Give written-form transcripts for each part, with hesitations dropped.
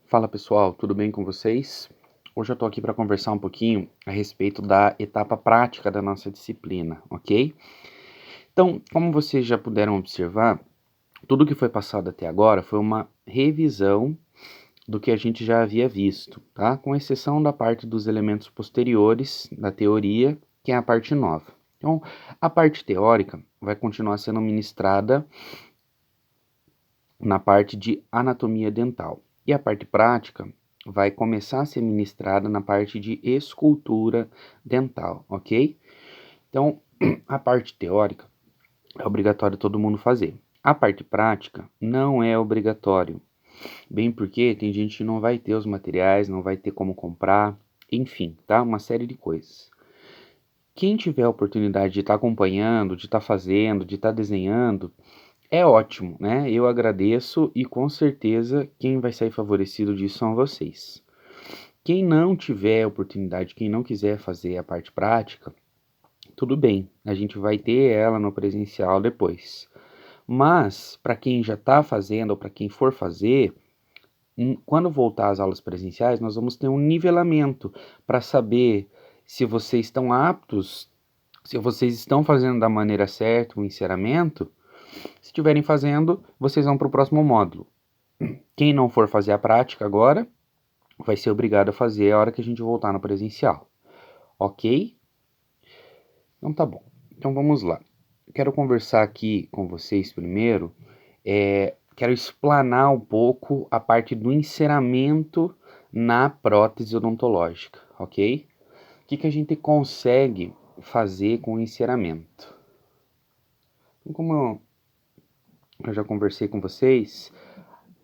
Fala pessoal, tudo bem com vocês? Hoje eu tô aqui para conversar um pouquinho a respeito da etapa prática da nossa disciplina, ok? Então, como vocês já puderam observar, tudo que foi passado até agora foi uma revisão do que a gente já havia visto, tá? Com exceção da parte dos elementos posteriores da teoria, que é a parte nova. Então, a parte teórica vai continuar sendo ministrada na parte de anatomia dental. E a parte prática vai começar a ser ministrada na parte de escultura dental, ok? Então, a parte teórica é obrigatório todo mundo fazer. A parte prática não é obrigatório, bem porque tem gente que não vai ter os materiais, não vai ter como comprar, enfim, tá? Uma série de coisas. Quem tiver a oportunidade de estar acompanhando, de estar fazendo, de estar desenhando, é ótimo, né? Eu agradeço e com certeza quem vai sair favorecido disso são vocês. Quem não tiver oportunidade, quem não quiser fazer a parte prática, tudo bem, a gente vai ter ela no presencial depois. Mas, para quem já está fazendo ou para quem for fazer, quando voltar às aulas presenciais, nós vamos ter um nivelamento para saber se vocês estão aptos, se vocês estão fazendo da maneira certa o encerramento. Se estiverem fazendo, vocês vão para o próximo módulo. Quem não for fazer a prática agora, vai ser obrigado a fazer a hora que a gente voltar no presencial. Ok? Então tá bom. Então vamos lá. Quero conversar aqui com vocês primeiro. Quero explanar um pouco a parte do enceramento na prótese odontológica, ok? O que a gente consegue fazer com o enceramento? Então, como eu já conversei com vocês,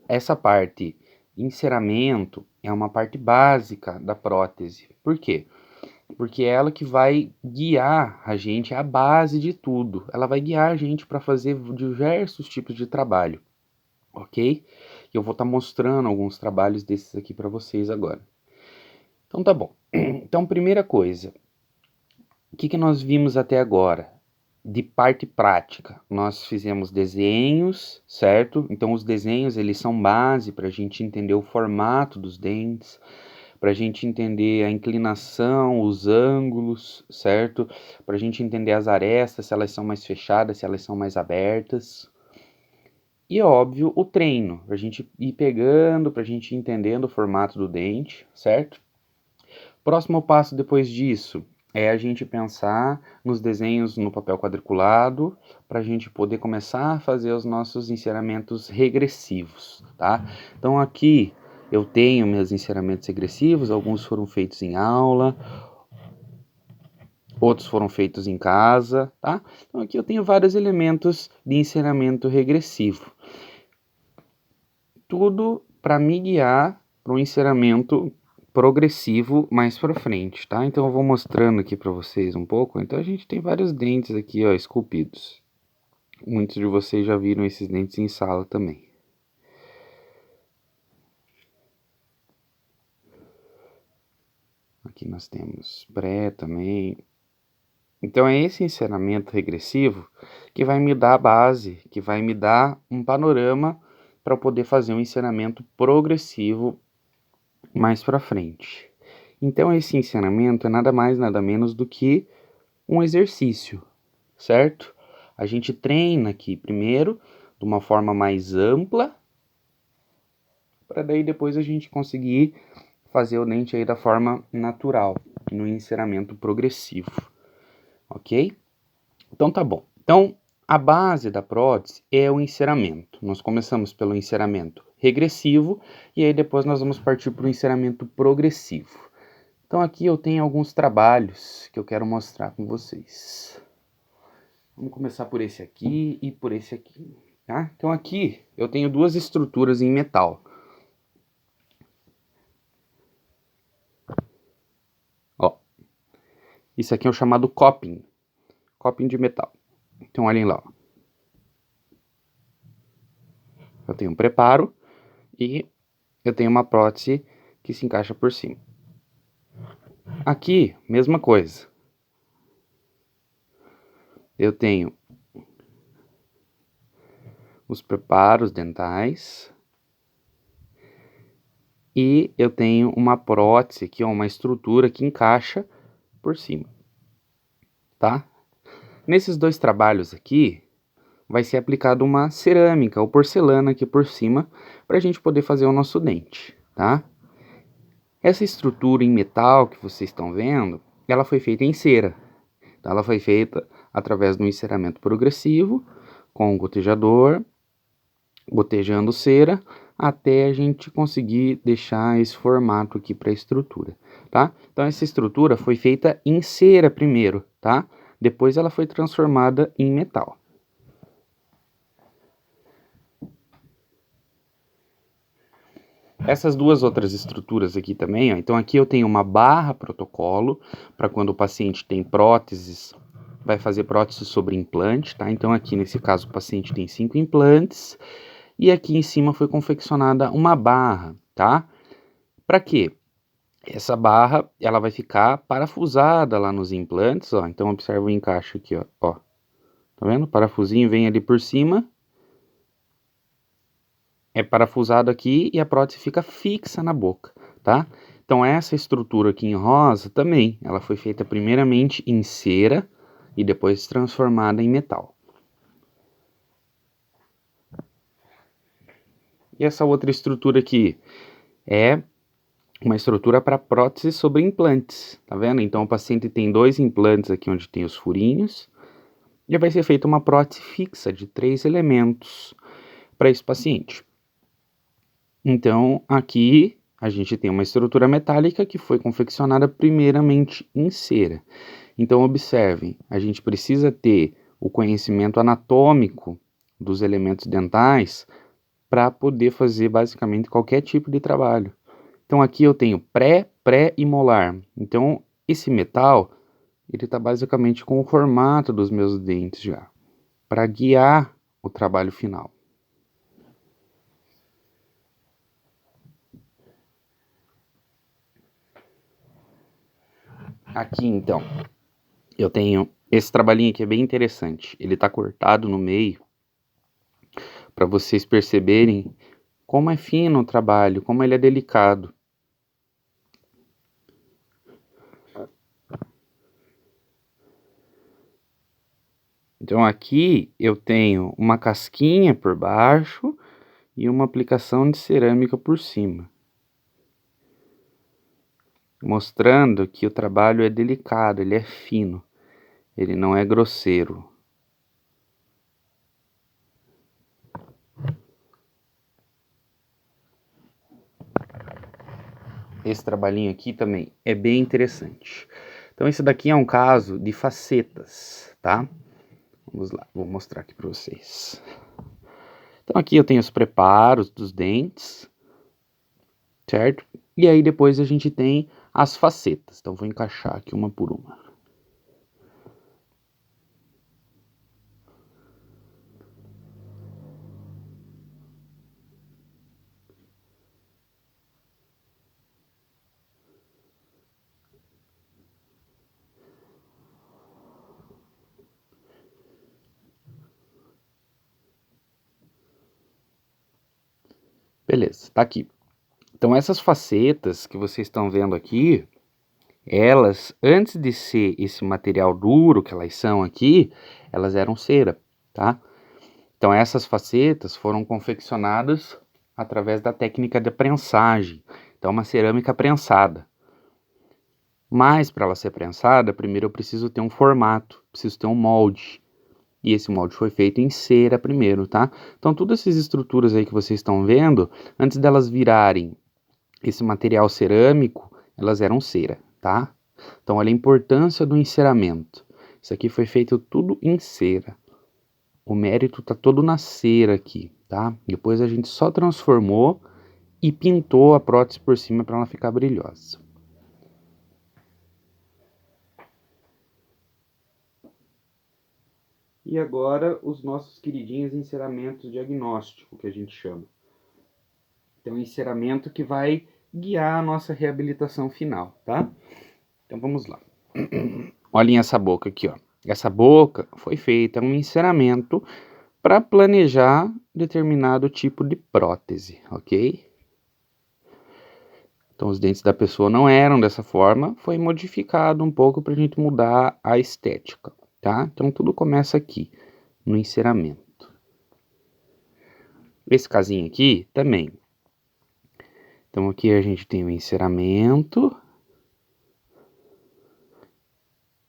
essa parte enceramento é uma parte básica da prótese. Por quê? Porque é ela que vai guiar a gente, é a base de tudo. Ela vai guiar a gente para fazer diversos tipos de trabalho, ok? E eu vou estar mostrando alguns trabalhos desses aqui para vocês agora. Então tá bom. Então, primeira coisa, o que nós vimos até agora? De parte prática, nós fizemos desenhos, certo? Então os desenhos eles são base para a gente entender o formato dos dentes, para a gente entender a inclinação, os ângulos, certo? Para a gente entender as arestas, se elas são mais fechadas, se elas são mais abertas. E óbvio, o treino, para a gente ir pegando, para a gente ir entendendo o formato do dente, certo? Próximo passo depois disso é a gente pensar nos desenhos no papel quadriculado para a gente poder começar a fazer os nossos enceramentos regressivos, tá? Então aqui eu tenho meus enceramentos regressivos, alguns foram feitos em aula, outros foram feitos em casa, tá? Então aqui eu tenho vários elementos de enceramento regressivo. Tudo para me guiar para um enceramento progressivo mais para frente, tá? Então eu vou mostrando aqui para vocês um pouco. Então a gente tem vários dentes aqui, ó, esculpidos. Muitos de vocês já viram esses dentes em sala também. Aqui nós temos pré também. Então é esse enceramento regressivo que vai me dar a base, que vai me dar um panorama para poder fazer um enceramento progressivo mais para frente. Então esse ensinamento é nada mais, nada menos do que um exercício, certo? A gente treina aqui primeiro de uma forma mais ampla, para daí depois a gente conseguir fazer o dente aí da forma natural, no enceramento progressivo, ok? Então tá bom. Então a base da prótese é o enceramento. Nós começamos pelo enceramento regressivo e aí depois nós vamos partir para o enceramento progressivo. Então aqui eu tenho alguns trabalhos que eu quero mostrar com vocês. Vamos começar por esse aqui e por esse aqui, tá? Então aqui eu tenho duas estruturas em metal. Ó, isso aqui é o chamado coping, coping de metal. Então olhem lá, ó. Eu tenho um preparo e eu tenho uma prótese que se encaixa por cima. Aqui, mesma coisa. Eu tenho os preparos dentais e eu tenho uma prótese aqui, ó, uma estrutura que encaixa por cima, tá? Nesses dois trabalhos aqui, vai ser aplicado uma cerâmica ou porcelana aqui por cima, para a gente poder fazer o nosso dente, tá? Essa estrutura em metal que vocês estão vendo, ela foi feita em cera. Então, ela foi feita através de um enceramento progressivo, com um gotejador, gotejando cera, até a gente conseguir deixar esse formato aqui para a estrutura, tá? Então, essa estrutura foi feita em cera primeiro, tá? Depois ela foi transformada em metal. Essas duas outras estruturas aqui também, ó, então aqui eu tenho uma barra protocolo, para quando o paciente tem próteses, vai fazer prótese sobre implante, tá? Então aqui nesse caso o paciente tem 5 implantes, e aqui em cima foi confeccionada uma barra, tá? Para quê? Essa barra, ela vai ficar parafusada lá nos implantes, ó, então observa o encaixe aqui, ó, tá vendo? O parafusinho vem ali por cima, é parafusado aqui e a prótese fica fixa na boca, tá? Então essa estrutura aqui em rosa também, ela foi feita primeiramente em cera e depois transformada em metal. E essa outra estrutura aqui é uma estrutura para prótese sobre implantes, tá vendo? Então o paciente tem 2 implantes aqui onde tem os furinhos e vai ser feita uma prótese fixa de 3 elementos para esse paciente. Então, aqui a gente tem uma estrutura metálica que foi confeccionada primeiramente em cera. Então, observem, a gente precisa ter o conhecimento anatômico dos elementos dentais para poder fazer basicamente qualquer tipo de trabalho. Então, aqui eu tenho pré, pré e molar. Então, esse metal, ele está basicamente com o formato dos meus dentes já, para guiar o trabalho final. Aqui, então, eu tenho esse trabalhinho aqui, é bem interessante. Ele tá cortado no meio, para vocês perceberem como é fino o trabalho, como ele é delicado. Então aqui eu tenho uma casquinha por baixo e uma aplicação de cerâmica por cima, mostrando que o trabalho é delicado, ele é fino, ele não é grosseiro. Esse trabalhinho aqui também é bem interessante. Então esse daqui é um caso de facetas, tá? Vamos lá, vou mostrar aqui para vocês. Então aqui eu tenho os preparos dos dentes, certo? E aí depois a gente tem as facetas. Então vou encaixar aqui uma por uma. Beleza, tá aqui. Então essas facetas que vocês estão vendo aqui, elas, antes de ser esse material duro que elas são aqui, elas eram cera, tá? Então essas facetas foram confeccionadas através da técnica de prensagem. Então uma cerâmica prensada. Mas para ela ser prensada, primeiro eu preciso ter um formato, preciso ter um molde. E esse molde foi feito em cera primeiro, tá? Então todas essas estruturas aí que vocês estão vendo, antes delas virarem esse material cerâmico, elas eram cera, tá? Então olha a importância do enceramento. Isso aqui foi feito tudo em cera. O mérito tá todo na cera aqui, tá? Depois a gente só transformou e pintou a prótese por cima para ela ficar brilhosa. E agora os nossos queridinhos enceramentos diagnóstico, que a gente chama. Então, enceramento que vai guiar a nossa reabilitação final, tá? Então, vamos lá. Olhem essa boca aqui, ó. Essa boca foi feita um enceramento para planejar determinado tipo de prótese, ok? Então os dentes da pessoa não eram dessa forma, foi modificado um pouco para a gente mudar a estética, tá? Então tudo começa aqui, no enceramento. Esse casinho aqui também. Então aqui a gente tem o enceramento.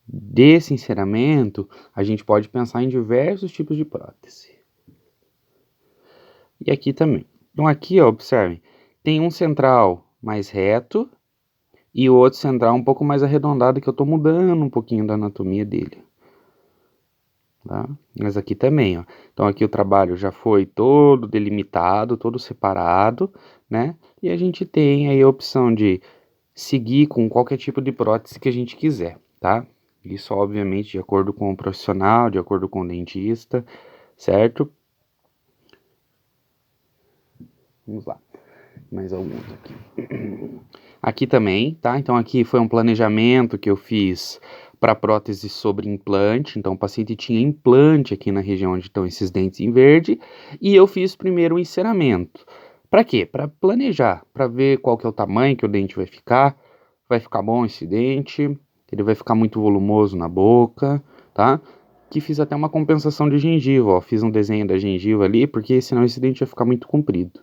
Desse enceramento, a gente pode pensar em diversos tipos de prótese. E aqui também. Então aqui, ó, observem, tem um central mais reto e o outro central um pouco mais arredondado, que eu estou mudando um pouquinho da anatomia dele. Tá? Mas aqui também, ó. Então aqui o trabalho já foi todo delimitado, todo separado, né? E a gente tem aí a opção de seguir com qualquer tipo de prótese que a gente quiser, tá? Isso, obviamente, de acordo com o profissional, de acordo com o dentista, certo? Vamos lá, mais alguns aqui. Aqui também, tá? Então aqui foi um planejamento que eu fiz para prótese sobre implante. Então o paciente tinha implante aqui na região onde estão esses dentes em verde, e eu fiz primeiro o enceramento. Para quê? Para planejar, para ver qual que é o tamanho que o dente vai ficar bom esse dente, ele vai ficar muito volumoso na boca, tá? Que fiz até uma compensação de gengiva, ó, fiz um desenho da gengiva ali, porque senão esse dente vai ficar muito comprido.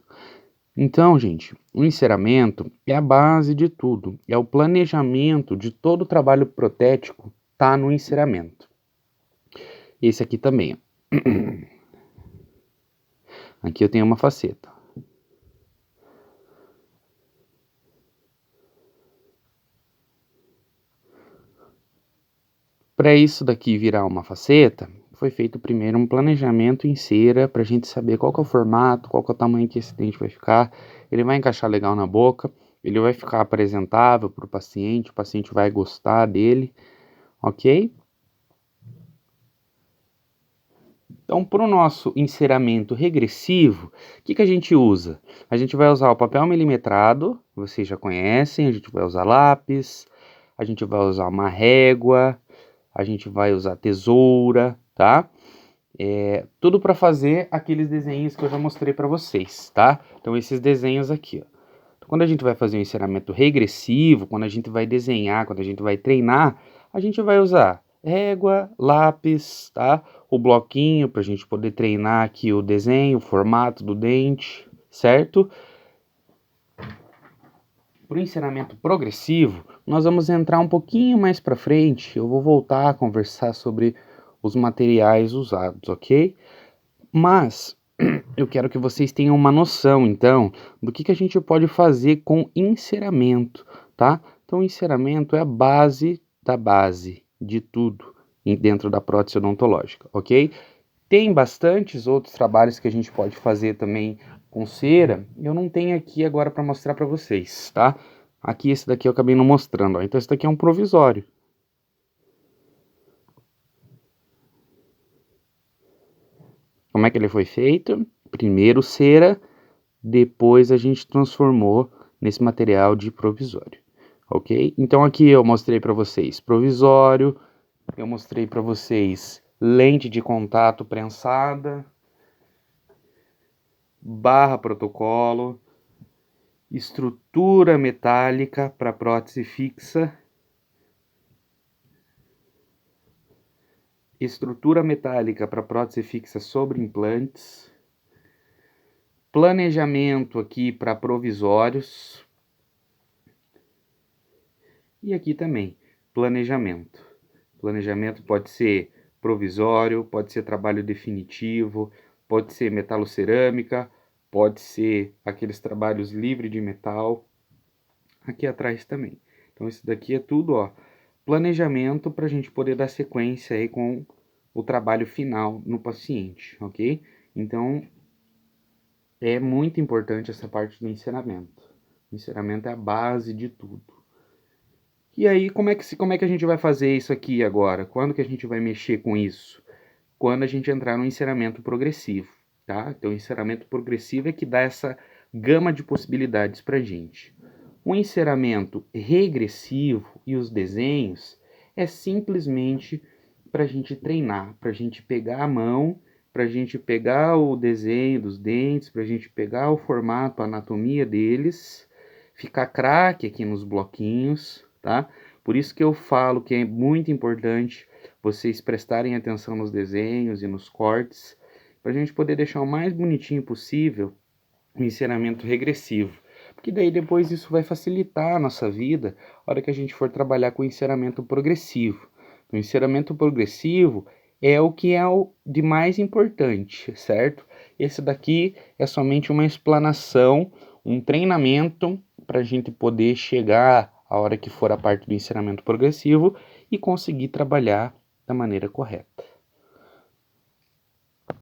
Então, gente, o enceramento é a base de tudo, é o planejamento de todo o trabalho protético, tá no enceramento. Esse aqui também, ó. Aqui eu tenho uma faceta. Para isso daqui virar uma faceta, foi feito primeiro um planejamento em cera para a gente saber qual que é o formato, qual que é o tamanho que esse dente vai ficar. Ele vai encaixar legal na boca, ele vai ficar apresentável para o paciente vai gostar dele, ok? Então, para o nosso enceramento regressivo, o que a gente usa? A gente vai usar o papel milimetrado, vocês já conhecem, a gente vai usar lápis, a gente vai usar uma régua, a gente vai usar tesoura, tá? Tudo para fazer aqueles desenhos que eu já mostrei para vocês, tá? Então, esses desenhos aqui, ó. Então, quando a gente vai fazer um enceramento regressivo, quando a gente vai desenhar, quando a gente vai treinar, a gente vai usar régua, lápis, tá? O bloquinho para a gente poder treinar aqui o desenho, o formato do dente, certo? Para o enceramento progressivo, nós vamos entrar um pouquinho mais para frente. Eu vou voltar a conversar sobre os materiais usados, ok? Mas eu quero que vocês tenham uma noção, então, do que a gente pode fazer com enceramento, tá? Então, o enceramento é a base da base de tudo dentro da prótese odontológica, ok? Tem bastantes outros trabalhos que a gente pode fazer também com cera. Eu não tenho aqui agora para mostrar para vocês, tá? Aqui esse daqui eu acabei não mostrando, ó. Então esse daqui é um provisório. Como é que ele foi feito? Primeiro cera, depois a gente transformou nesse material de provisório, ok? Então aqui eu mostrei para vocês provisório, eu mostrei para vocês lente de contato prensada, barra protocolo, estrutura metálica para prótese fixa, estrutura metálica para prótese fixa sobre implantes, planejamento aqui para provisórios e aqui também planejamento. Planejamento pode ser provisório, pode ser trabalho definitivo, pode ser metalocerâmica, pode ser aqueles trabalhos livre de metal. Aqui atrás também. Então isso daqui é tudo, ó, planejamento para a gente poder dar sequência aí com o trabalho final no paciente, ok? Então é muito importante essa parte do enceramento. O enceramento é a base de tudo. E aí, como é que a gente vai fazer isso aqui agora? Quando que a gente vai mexer com isso? Quando a gente entrar no enceramento progressivo, tá? Então, o enceramento progressivo é que dá essa gama de possibilidades para a gente. O enceramento regressivo e os desenhos é simplesmente para a gente treinar, para a gente pegar a mão, para a gente pegar o desenho dos dentes, para a gente pegar o formato, a anatomia deles, ficar craque aqui nos bloquinhos, tá? Por isso que eu falo que é muito importante vocês prestarem atenção nos desenhos e nos cortes, para a gente poder deixar o mais bonitinho possível o ensinamento regressivo. Porque daí depois isso vai facilitar a nossa vida a hora que a gente for trabalhar com o ensinamento progressivo. O ensinamento progressivo é o que é o de mais importante, certo? Esse daqui é somente uma explanação, um treinamento para a gente poder chegar a hora que for a parte do ensinamento progressivo e conseguir trabalhar da maneira correta.